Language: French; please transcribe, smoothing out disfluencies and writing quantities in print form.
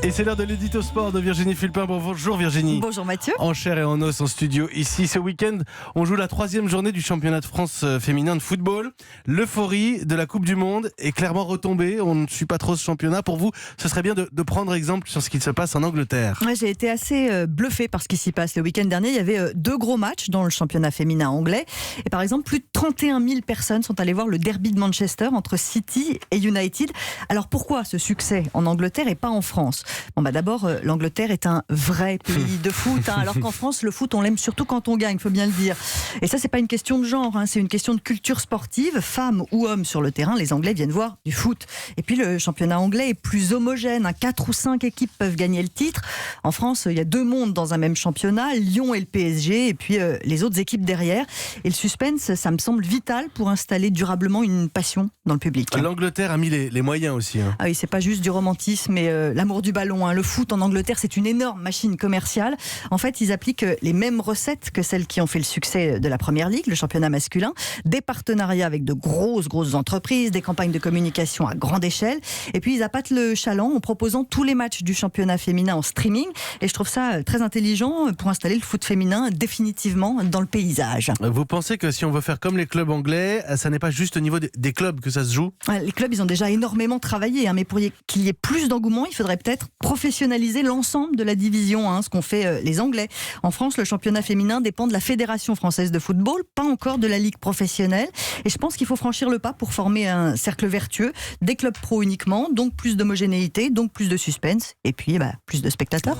Et c'est l'heure de l'édito sport de Virginie Fulpin. Bonjour Virginie. Bonjour Mathieu. En chair et en os en studio ici. Ce week-end, on joue la 3e journée du championnat de France féminin de football. L'euphorie de la Coupe du Monde est clairement retombée. On ne suit pas trop ce championnat. Pour vous, ce serait bien de prendre exemple sur ce qui se passe en Angleterre. Ouais, j'ai été assez bluffée par ce qui s'y passe. Le week-end dernier, il y avait 2 gros matchs dans le championnat féminin anglais. Et par exemple, plus de 31 000 personnes sont allées voir le derby de Manchester entre City et United. Alors pourquoi ce succès en Angleterre et pas en France ? Bon, d'abord, l'Angleterre est un vrai pays de foot, alors qu'en France, le foot, on l'aime surtout quand on gagne, il faut bien le dire. Et ça, c'est pas une question de genre, c'est une question de culture sportive. Femmes ou hommes sur le terrain, les Anglais viennent voir du foot. Et puis, le championnat anglais est plus homogène. 4 ou 5 équipes peuvent gagner le titre. En France, il y a 2 mondes dans un même championnat, Lyon et le PSG, et puis les autres équipes derrière. Et le suspense, ça me semble vital pour installer durablement une passion dans le public. L'Angleterre a mis les moyens aussi. Ah oui, c'est pas juste du romantisme et l'amour du ballon. Le foot en Angleterre, c'est une énorme machine commerciale. En fait, ils appliquent les mêmes recettes que celles qui ont fait le succès de la Première Ligue, le championnat masculin. Des partenariats avec de grosses entreprises, des campagnes de communication à grande échelle. Et puis, ils appâtent le chaland en proposant tous les matchs du championnat féminin en streaming. Et je trouve ça très intelligent pour installer le foot féminin définitivement dans le paysage. Vous pensez que si on veut faire comme les clubs anglais, ça n'est pas juste au niveau des clubs que ça se joue ? Les clubs, ils ont déjà énormément travaillé, mais pour qu'il y ait plus d'engouement, il faudrait peut-être professionnaliser l'ensemble de la division, ce qu'ont fait les Anglais. En France, le championnat féminin dépend de la Fédération française de football, pas encore de la Ligue professionnelle. Et je pense qu'il faut franchir le pas pour former un cercle vertueux, des clubs pro uniquement, donc plus d'homogénéité, donc plus de suspense, et puis plus de spectateurs.